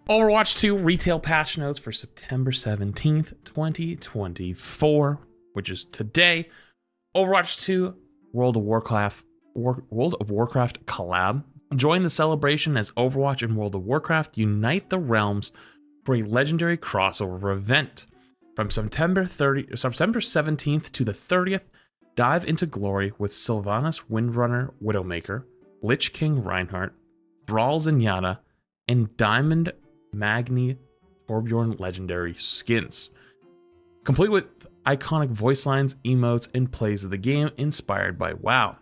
Overwatch 2 retail patch notes for September 17th, 2024, which is today. Overwatch 2 World of Warcraft collab. Join the celebration as Overwatch and World of Warcraft unite the realms for a legendary crossover event. From September 17th to the 30th, dive into glory with Sylvanas Windrunner Widowmaker, Lich King Reinhardt, Thrall Zenyatta, and Diamond Magni Torbjorn legendary skins. Complete with iconic voice lines, emotes, and plays of the game inspired by WoW.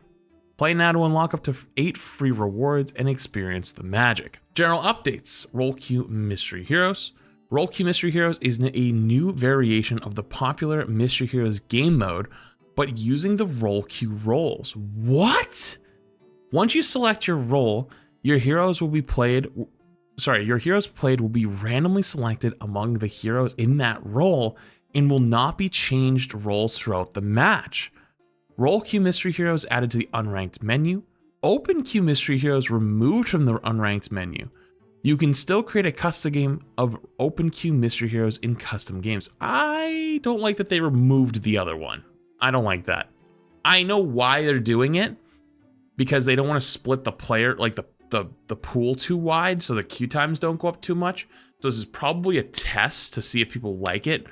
Play now to unlock up to 8 free rewards and experience the magic. General updates. Role Queue Mystery Heroes. Role Queue Mystery Heroes is a new variation of the popular Mystery Heroes game mode, but using the role queue roles. What? Once you select your role, your heroes played will be randomly selected among the heroes in that role and will not be changed roles throughout the match. Role Queue Mystery Heroes added to the unranked menu. Open Queue Mystery Heroes removed from the unranked menu. You can still create a custom game of Open Queue Mystery Heroes in custom games. I don't like that they removed the other one. I don't like that. I know why they're doing it, because they don't want to split the player, like the pool too wide so the queue times don't go up too much. So this is probably a test to see if people like it.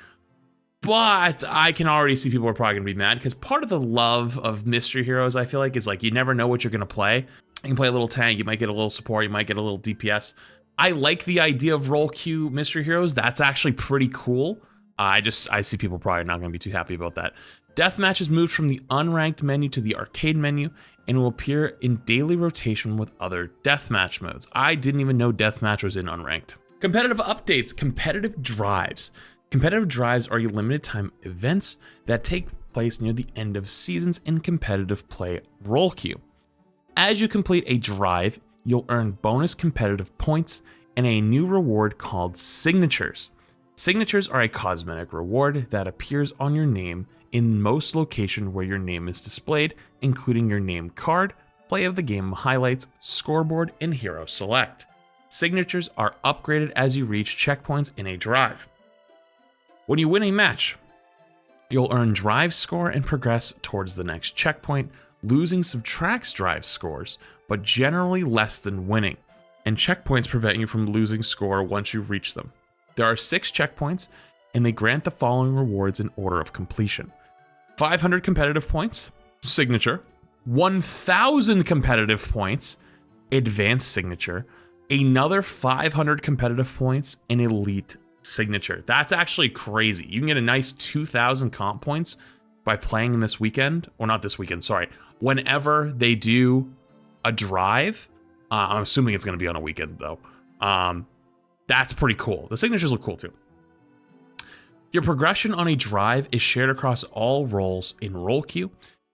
But I can already see people are probably gonna be mad, because part of the love of Mystery Heroes, I feel like, is like you never know what you're gonna play. You can play a little tank, you might get a little support, you might get a little DPS. I like the idea of Role Queue Mystery Heroes. That's actually pretty cool. I see people probably not gonna be too happy about that. Deathmatch is moved from the unranked menu to the arcade menu and will appear in daily rotation with other deathmatch modes. I didn't even know deathmatch was in unranked. Competitive updates. Competitive drives. Competitive drives are limited time events that take place near the end of seasons in competitive play role queue. As you complete a drive, you'll earn bonus competitive points and a new reward called signatures. Signatures are a cosmetic reward that appears on your name in most locations where your name is displayed, including your name card, play of the game highlights, scoreboard, and hero select. Signatures are upgraded as you reach checkpoints in a drive. When you win a match, you'll earn drive score and progress towards the next checkpoint. Losing subtracts drive scores, but generally less than winning, and checkpoints prevent you from losing score once you reach them. There are 6 checkpoints, and they grant the following rewards in order of completion. 500 competitive points, signature. 1,000 competitive points, advanced signature. Another 500 competitive points, and elite signature. That's actually crazy. You can get a nice 2,000 comp points by playing in this weekend, or not this weekend, sorry. Whenever they do a drive, I'm assuming it's going to be on a weekend though. That's pretty cool. The signatures look cool too. Your progression on a drive is shared across all roles in role queue.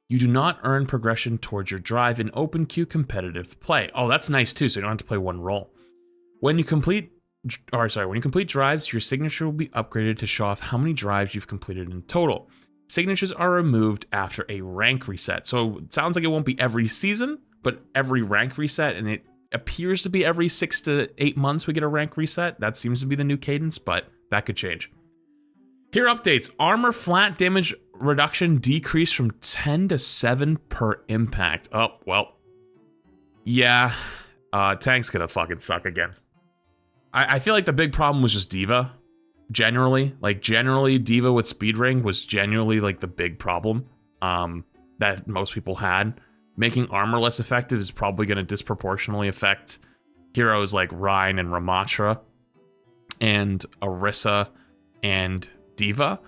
You do not earn progression towards your drive in open queue competitive play. Oh, that's nice too, so you don't have to play one role. When you complete drives, your signature will be upgraded to show off how many drives you've completed in total. Signatures are removed after a rank reset. So it sounds like it won't be every season, but every rank reset, and it appears to be every 6 to 8 months we get a rank reset. That seems to be the new cadence, but that could change. Here updates. Armor flat damage reduction decreased from 10 to 7 per impact. Oh, well. Yeah. Tank's gonna fucking suck again. I feel like the big problem was just D.Va. Generally, D.Va with speed ring was genuinely like the big problem that most people had. Making armor less effective is probably going to disproportionately affect heroes like Rhine and Ramatra and Orisa and D.Va,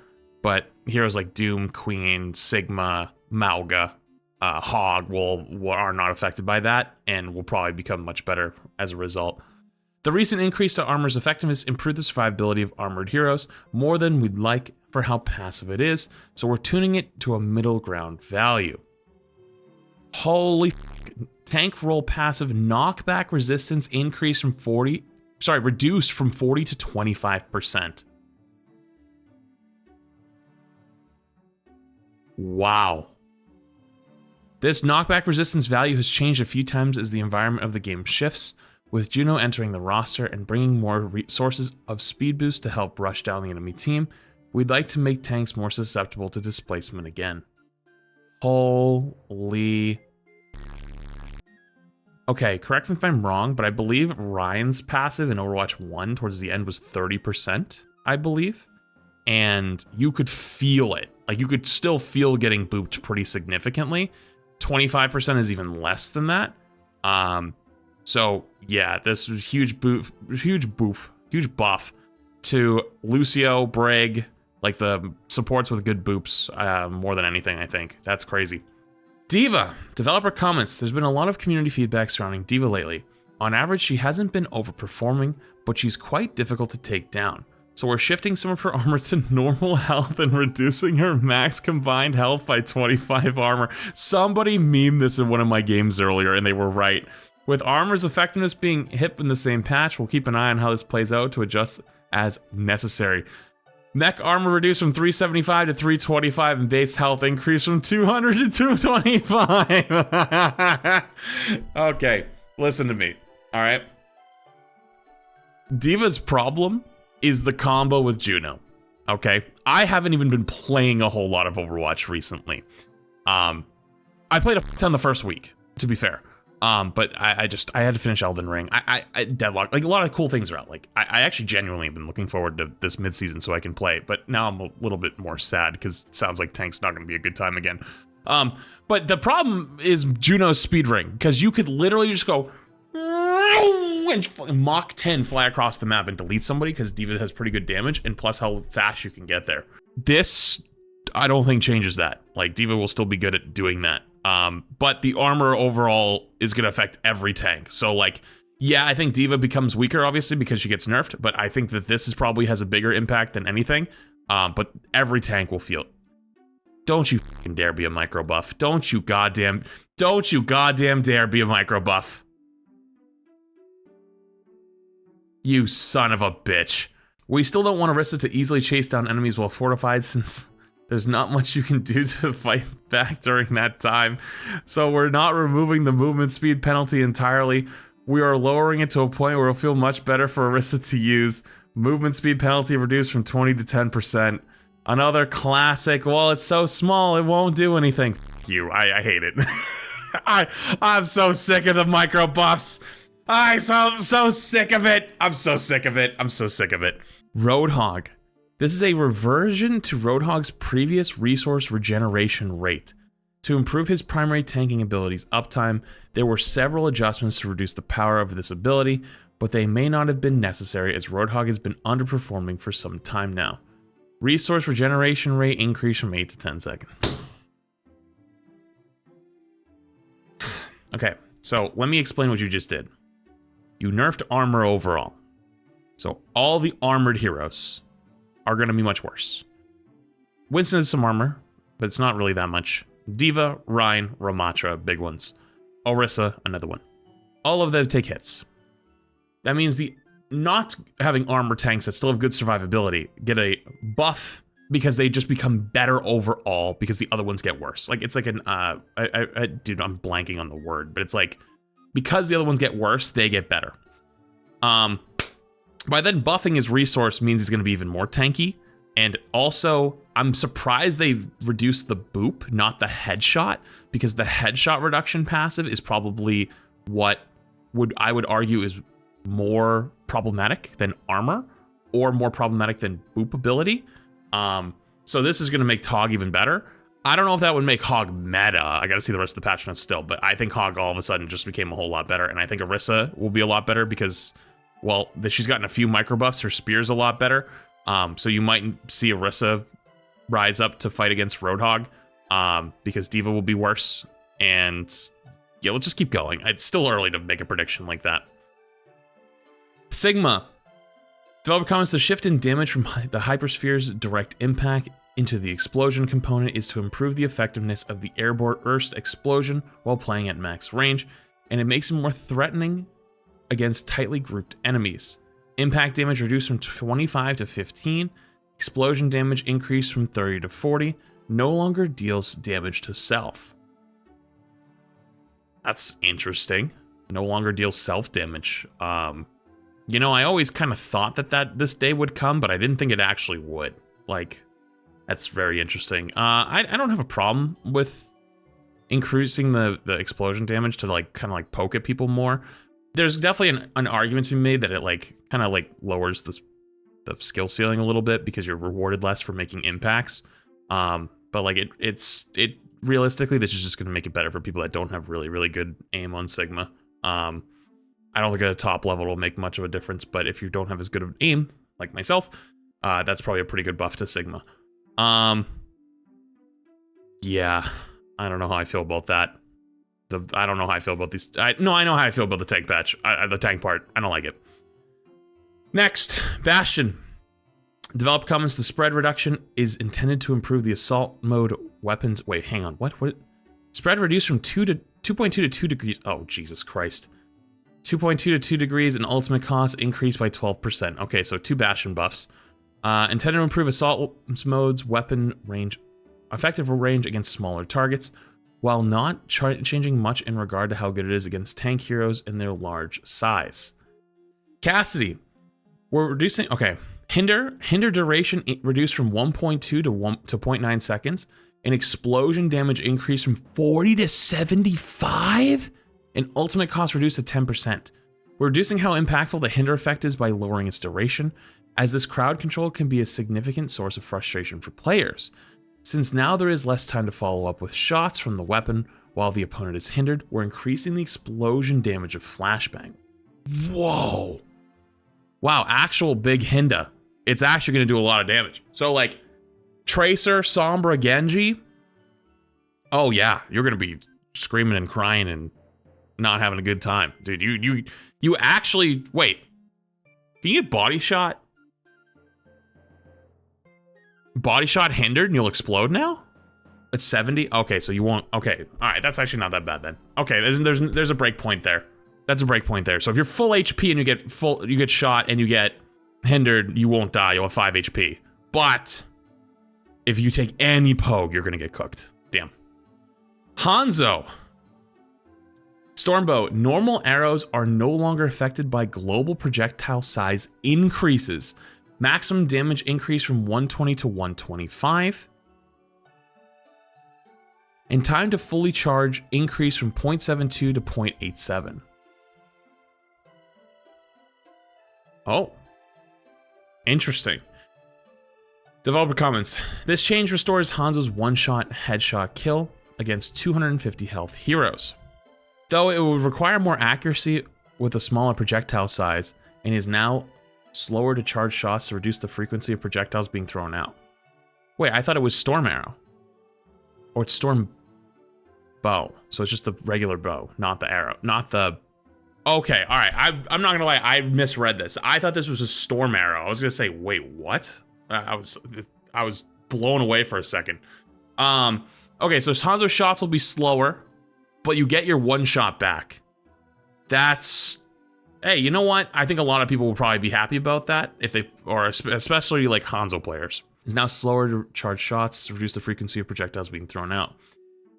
but heroes like Doom, Queen, Sigma, Mauga, Hog are not affected by that and will probably become much better as a result. The recent increase to armor's effectiveness improved the survivability of armored heroes more than we'd like for how passive it is, so we're tuning it to a middle ground value. Holy tank roll passive knockback resistance reduced from 40 to 25%. Wow. This knockback resistance value has changed a few times as the environment of the game shifts. With Juno entering the roster and bringing more sources of speed boost to help rush down the enemy team, we'd like to make tanks more susceptible to displacement again. Holy... Okay, correct me if I'm wrong, but I believe Ryan's passive in Overwatch 1 towards the end was 30%, I believe. And you could feel it. Like, you could still feel getting booped pretty significantly. 25% is even less than that. So, yeah, this was huge buff to Lucio, Brig, like the supports with good boops, more than anything, I think. That's crazy. D.Va. Developer comments, there's been a lot of community feedback surrounding D.Va lately. On average, she hasn't been overperforming, but she's quite difficult to take down. So we're shifting some of her armor to normal health and reducing her max combined health by 25 armor. Somebody memed this in one of my games earlier, and they were right. With armor's effectiveness being hit in the same patch, we'll keep an eye on how this plays out to adjust as necessary. Mech armor reduced from 375 to 325 and base health increased from 200 to 225. Okay, listen to me, all right? D.Va's problem is the combo with Juno, okay? I haven't even been playing a whole lot of Overwatch recently. I played a ton the first week, to be fair. But I had to finish Elden Ring. I deadlocked. Like, a lot of cool things are out. Like, I actually genuinely have been looking forward to this mid-season so I can play. But now I'm a little bit more sad because it sounds like Tank's not going to be a good time again. But the problem is Juno's speed ring, because you could literally just go and Mach 10 fly across the map and delete somebody because D.Va has pretty good damage, and plus how fast you can get there. This, I don't think, changes that. Like, D.Va will still be good at doing that. But the armor overall is going to affect every tank. So, like, yeah, I think D.Va becomes weaker, obviously, because she gets nerfed, but I think that this probably has a bigger impact than anything. But every tank will feel it. Don't you fucking dare be a micro buff. Don't you goddamn dare be a micro buff. You son of a bitch. We still don't want Orisa to easily chase down enemies while fortified, since there's not much you can do to fight back during that time. So we're not removing the movement speed penalty entirely. We are lowering it to a point where it'll feel much better for Orisa to use. Movement speed penalty reduced from 20 to 10%. Another classic, well, it's so small, it won't do anything. F you, I hate it. I'm so sick of the micro buffs. I'm so sick of it. I'm so sick of it. Roadhog. This is a reversion to Roadhog's previous resource regeneration rate. To improve his primary tanking ability's uptime, there were several adjustments to reduce the power of this ability, but they may not have been necessary as Roadhog has been underperforming for some time now. Resource regeneration rate increased from 8 to 10 seconds. Okay, so let me explain what you just did. You nerfed armor overall. So all the armored heroes are going to be much worse. Winston has some armor, but it's not really that much. D.Va, Ryan, Ramatra, big ones. Orisa, another one. All of them take hits. That means the not having armor tanks that still have good survivability get a buff because they just become better overall because the other ones get worse. Like, it's like an, dude, I'm blanking on the word, but it's like, because the other ones get worse, they get better. By then, buffing his resource means he's going to be even more tanky. And also, I'm surprised they reduced the boop, not the headshot, because the headshot reduction passive is probably what I would argue is more problematic than armor, or more problematic than boop ability. So this is going to make Hog even better. I don't know if that would make Hog meta. I got to see the rest of the patch notes still, but I think Hog all of a sudden just became a whole lot better, and I think Orisa will be a lot better because, well, she's gotten a few micro buffs. Her spear's a lot better. So you might see Orisa rise up to fight against Roadhog, because D.Va will be worse. And yeah, let's just keep going. It's still early to make a prediction like that. Sigma. Developer comments, the shift in damage from the Hypersphere's direct impact into the explosion component is to improve the effectiveness of the airborne burst explosion while playing at max range, and it makes it more threatening against tightly grouped enemies. Impact damage reduced from 25 to 15. Explosion damage increased from 30 to 40. No longer deals damage to self. That's interesting. no longer deals self-damage. You know, I always kind of thought that this day would come, but I didn't think it actually would. Like, that's very interesting. I don't have a problem with increasing the explosion damage to like kind of like poke at people more. There's definitely an argument to be made that it like kind of like lowers the skill ceiling a little bit because you're rewarded less for making impacts. But like it realistically, this is just going to make it better for people that don't have really good aim on Sigma. I don't think at a top level it'll make much of a difference, but if you don't have as good of an aim like myself, that's probably a pretty good buff to Sigma. Yeah, I don't know how I feel about that. I don't know how I feel about these. I know how I feel about the tank patch. The tank part. I don't like it. Next, Bastion. Developer comments the spread reduction is intended to improve the assault mode weapons. Wait, hang on. What? Spread reduced from 2.2 to 2 degrees. Oh, Jesus Christ. 2.2 to 2 degrees and ultimate cost increased by 12%. Okay, so 2 Bastion buffs. Intended to improve assault mode's weapon range, effective range against smaller targets, while not changing much in regard to how good it is against tank heroes in their large size. Cassidy. We're reducing, okay. Hinder duration reduced from 1.2 to 0.9 seconds. And explosion damage increased from 40 to 75. And ultimate cost reduced to 10%. We're reducing how impactful the hinder effect is by lowering its duration, as this crowd control can be a significant source of frustration for players. Since now there is less time to follow up with shots from the weapon while the opponent is hindered, we're increasing the explosion damage of flashbang. Whoa. Wow, actual big hinder. It's actually going to do a lot of damage. So like, Tracer, Sombra, Genji. Oh yeah, you're going to be screaming and crying and not having a good time. Dude, you actually, wait. Can you get body shot? Body shot hindered and you'll explode now? At 70? Okay, so you won't. Okay, all right, that's actually not that bad then. Okay, there's a break point there. That's a break point there. So if you're full HP and you get shot and you get hindered, you won't die. You'll have 5 HP. But if you take any poke, you're gonna get cooked. Damn. Hanzo. Stormbow. Normal arrows are no longer affected by global projectile size increases. Maximum damage increase from 120 to 125. And time to fully charge increase from 0.72 to 0.87. Oh. Interesting. Developer comments. This change restores Hanzo's one-shot headshot kill against 250 health heroes. Though it would require more accuracy with a smaller projectile size and is now slower to charge shots to reduce the frequency of projectiles being thrown out. Wait, I thought it was Storm Arrow. Or it's Storm Bow. So it's just the regular bow, not the arrow, not the... Okay, all right. I'm not gonna lie, I misread this. I thought this was a Storm Arrow. I was gonna say, wait, what? I was blown away for a second. Okay, so Hanzo's shots will be slower, but you get your one shot back. That's... Hey, you know what? I think a lot of people will probably be happy about that, if they, or especially like Hanzo players. It's now slower to charge shots to reduce the frequency of projectiles being thrown out.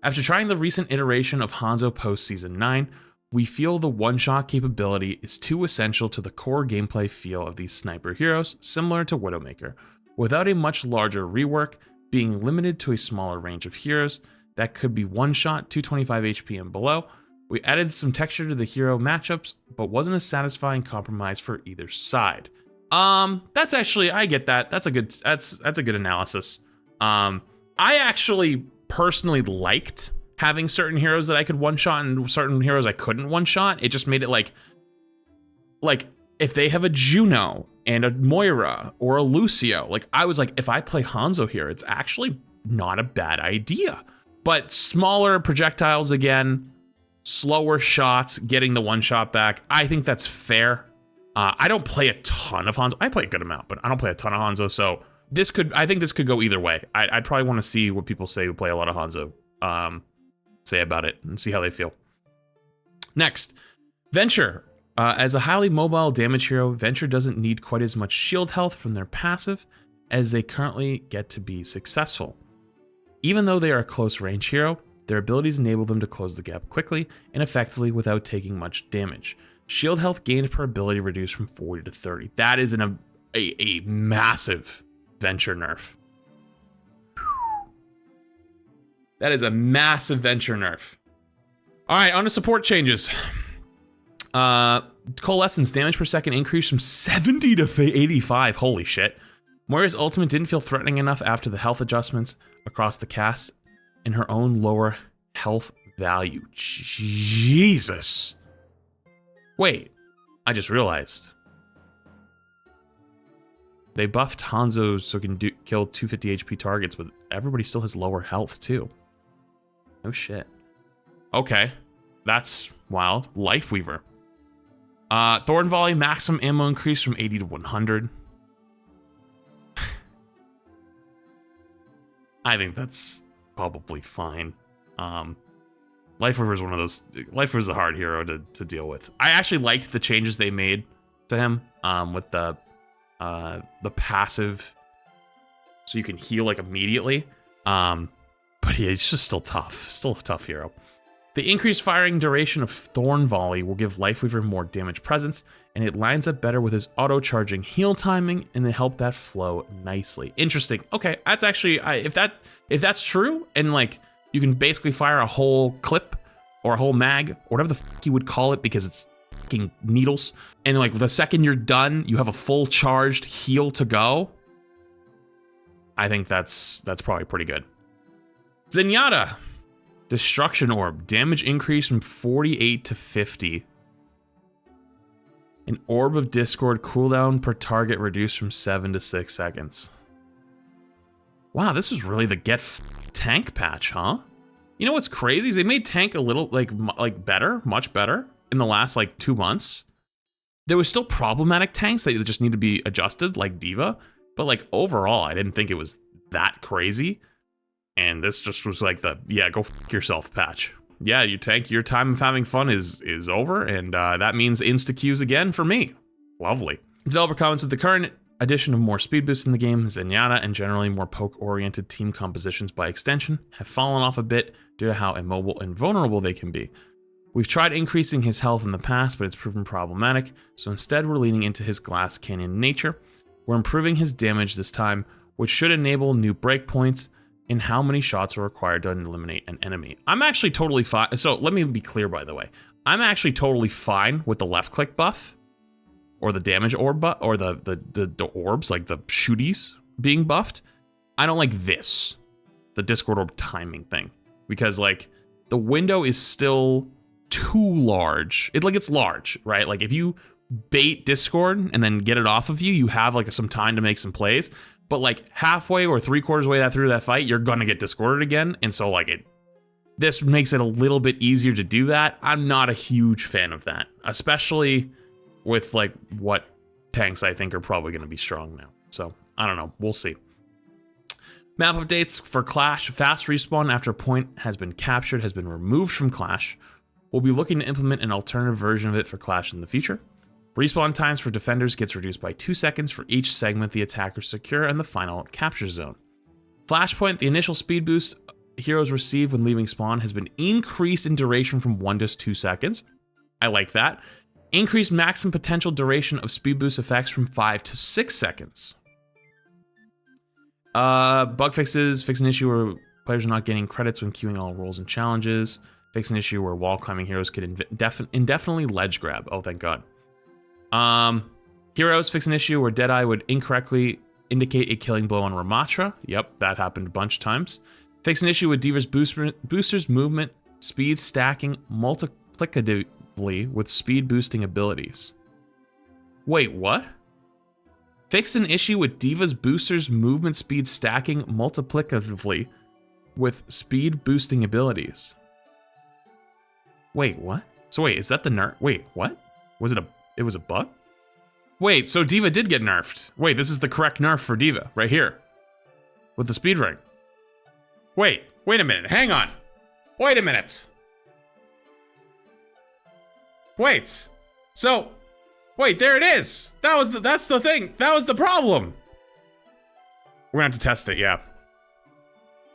After trying the recent iteration of Hanzo post Season 9, we feel the one-shot capability is too essential to the core gameplay feel of these sniper heroes, similar to Widowmaker, without a much larger rework, being limited to a smaller range of heroes that could be one-shot 225 HP and below. We added some texture to the hero matchups, but wasn't a satisfying compromise for either side. That's actually, I get that. That's a good analysis. I actually personally liked having certain heroes that I could one-shot and certain heroes I couldn't one-shot. It just made it like if they have a Juno and a Moira or a Lucio, like I was like, if I play Hanzo here, it's actually not a bad idea. But smaller projectiles again, slower shots, getting the one shot back. I think that's fair. I don't play a ton of Hanzo. I play a good amount, but I don't play a ton of Hanzo. So I think this could go either way. I'd probably want to see what people say who play a lot of Hanzo say about it and see how they feel. Next, Venture. As a highly mobile damage hero, Venture doesn't need quite as much shield health from their passive as they currently get to be successful. Even though they are a close range hero, Their abilities enable them to close the gap quickly and effectively without taking much damage. Shield health gained per ability reduced from 40 to 30. That is a massive Venture nerf. That is a massive Venture nerf. All right, on to support changes. Coalescence damage per second increased from 70 to 85. Holy shit. Moira's ultimate didn't feel threatening enough after the health adjustments across the cast and her own lower health value. Jesus. Wait, I just realized. They buffed Hanzo so he can kill 250 HP targets, but everybody still has lower health too. No shit. Okay, that's wild. Lifeweaver. Thorn Volley maximum ammo increase from 80 to 100. I think that's probably fine. Lifeweaver is one of those. Lifeweaver is a hard hero to deal with. I actually liked the changes they made to him with the passive, so you can heal like immediately. But yeah, he's just still tough. Still a tough hero. The increased firing duration of Thorn Volley will give Lifeweaver more damage presence, and it lines up better with his auto-charging heal timing, and they help that flow nicely. Interesting. Okay, that's actually, if that's true, and like you can basically fire a whole clip or a whole mag, or whatever the fuck you would call it, because it's fucking needles, and like the second you're done, you have a full charged heal to go. I think that's probably pretty good. Zenyatta. Destruction Orb. Damage increase from 48 to 50. An Orb of Discord cooldown per target reduced from 7 to 6 seconds. Wow, this was really the tank patch, huh? You know what's crazy is they made tank a little like better, much better in the last like 2 months. There was still problematic tanks that just need to be adjusted, like D.Va, but like overall, I didn't think it was that crazy. And this just was like the, yeah, go fuck yourself patch. Yeah, you tank, your time of having fun is over, and that means insta-queues again for me. Lovely. Developer comments with the current addition of more speed boosts in the game, Zenyatta and generally more poke-oriented team compositions by extension have fallen off a bit due to how immobile and vulnerable they can be. We've tried increasing his health in the past, but it's proven problematic, so instead we're leaning into his glass cannon nature. We're improving his damage this time, which should enable new breakpoints in how many shots are required to eliminate an enemy. I'm actually totally fine. So let me be clear, by the way. I'm actually totally fine with the left click buff, or the damage orb buff, or the orbs, like the shooties being buffed. I don't like this, the Discord orb timing thing, because like the window is still too large. It's large, right? Like if you bait Discord and then get it off of you, you have like some time to make some plays. But like halfway or 3/4 way through that fight, you're gonna get discorded again. And so like this makes it a little bit easier to do that. I'm not a huge fan of that, especially with like what tanks I think are probably gonna be strong now. So I don't know, we'll see. Map updates for Clash. Fast respawn after a point has been captured has been removed from Clash. We'll be looking to implement an alternative version of it for Clash in the future. Respawn times for defenders gets reduced by 2 seconds for each segment the attackers secure in the final capture zone. Flashpoint, the initial speed boost heroes receive when leaving spawn has been increased in duration from 1 to 2 seconds. I like that. Increased maximum potential duration of speed boost effects from 5 to 6 seconds. Bug fixes, fix an issue where players are not getting credits when queuing all roles and challenges. Fix an issue where wall climbing heroes could indefinitely ledge grab. Oh, thank God. Heroes fix an issue where Deadeye would incorrectly indicate a killing blow on Ramatra. Yep, that happened a bunch of times. Fix an issue with D.Va's boosters movement speed stacking multiplicatively with speed boosting abilities. Wait, what? Fix an issue with D.Va's boosters movement speed stacking multiplicatively with speed boosting abilities. Wait, what? So wait, is that the nerf? Wait, what? Was it it was a bug? Wait, so D.Va did get nerfed. Wait, this is the correct nerf for D.Va, right here. With the speed ring. Wait a minute, hang on. Wait a minute. Wait, so, wait, there it is. That's the thing, that was the problem. We're gonna have to test it, yeah.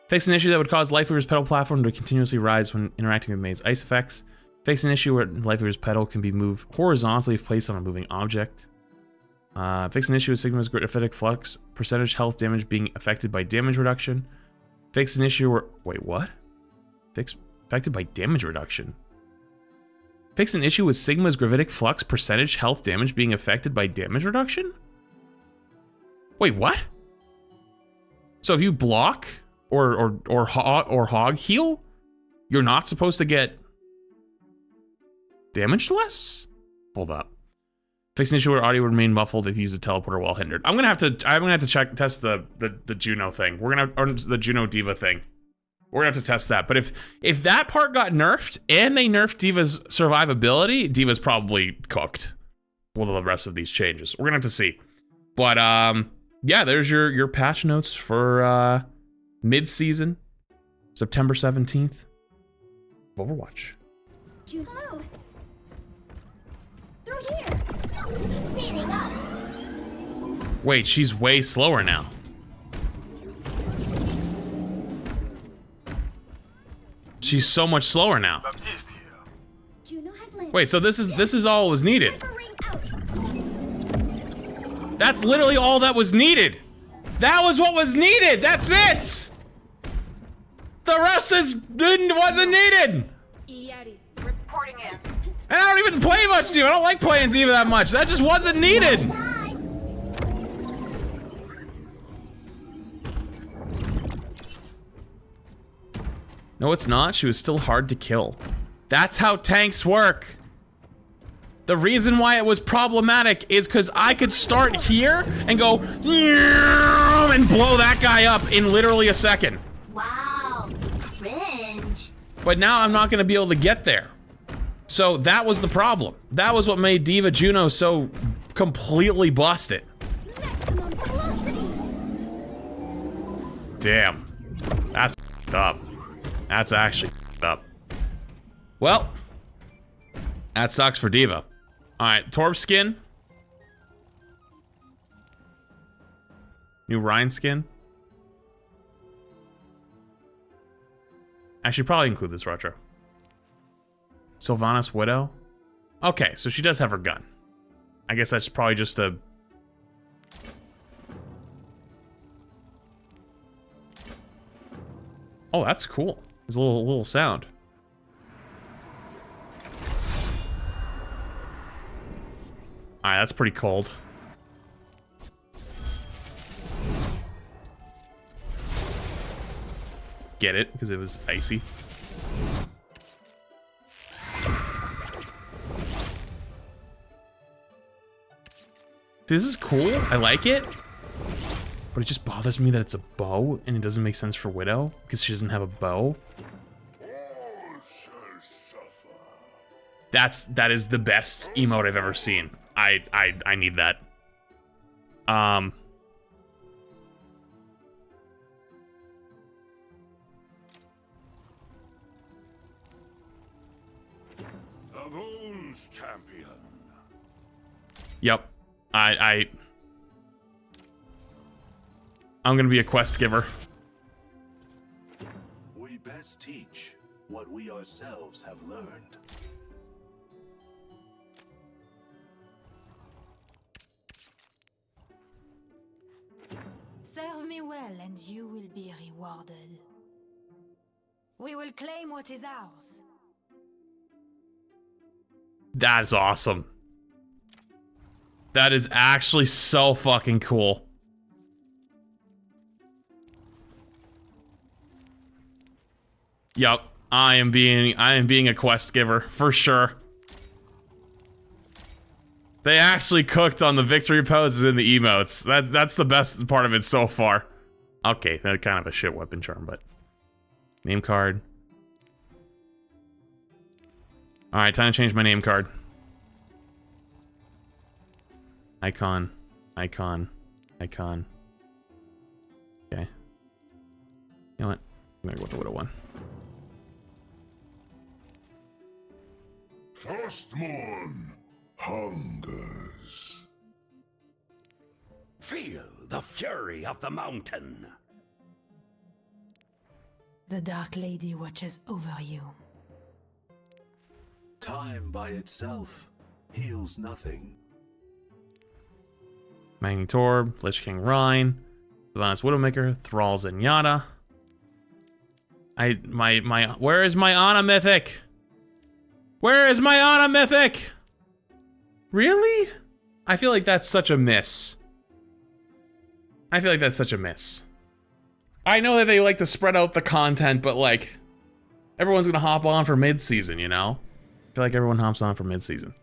Fix an issue that would cause Lifeweaver's pedal platform to continuously rise when interacting with May's ice effects. Fix an issue where Lifeweaver's pedal can be moved horizontally if placed on a moving object. Fix an issue with Sigma's gravitic flux, percentage health damage being affected by damage reduction. Fix an issue where... Wait, what? Affected by damage reduction. Fix an issue with Sigma's gravitic flux, percentage health damage being affected by damage reduction? Wait, what? So if you block or hog heal, you're not supposed to get damaged less? Hold up. Fix an issue where audio would remain muffled if you use a teleporter while hindered. I'm gonna have to test the Juno thing. Or the Juno Diva thing. We're gonna have to test that. But if that part got nerfed and they nerfed Diva's survivability, Diva's probably cooked with the rest of these changes. We're gonna have to see. But yeah, there's your patch notes for mid-season, September 17th, Overwatch. Hello. Through here. Speeding up. Wait, she's way slower now. She's so much slower now. Wait, so this is all was needed. That's literally all that was needed. That was what was needed. That's it. The rest wasn't needed. Reporting in. And I don't even play much Diva. I don't like playing Diva that much. That just wasn't needed. No, it's not. She was still hard to kill. That's how tanks work. The reason why it was problematic is because I could start here and go and blow that guy up in literally a second. Wow, cringe. But now I'm not going to be able to get there. So that was the problem. That was what made Diva Juno so completely busted. Maximum velocity. Damn. That's up. That's actually up. Well, that sucks for Diva. Alright, Torb skin. New Rhine skin. I should probably include this retro. Sylvanas Widow. Okay, so she does have her gun. I guess that's probably just a... Oh, that's cool. There's a little sound. Alright, that's pretty cold. Get it? Because it was icy. This is cool. I like it. But it just bothers me that it's a bow and it doesn't make sense for Widow because she doesn't have a bow. That is the best emote I've ever seen. I need that. Champion. Yep. I'm gonna be a quest giver. We best teach what we ourselves have learned. Serve me well and you will be rewarded. We will claim what is ours. That's awesome. That is actually so fucking cool. Yep, I am being a quest giver for sure. They actually cooked on the victory poses in the emotes. That's the best part of it so far. Okay, that's kind of a shit weapon charm, but name card. All right, time to change my name card. Icon, icon, icon. Okay. You know what? I'm gonna go with the Widow one. Firstborn hungers. Feel the fury of the mountain. The Dark Lady watches over you. Time by itself heals nothing. Magni Torb, Lich King Rhine, Sylvanas Widowmaker, Thrall Zenyatta. Where is my Ana Mythic? Where is my Ana Mythic? Really? I feel like that's such a miss. I feel like that's such a miss. I know that they like to spread out the content, but like, everyone's gonna hop on for mid-season, you know? I feel like everyone hops on for mid-season.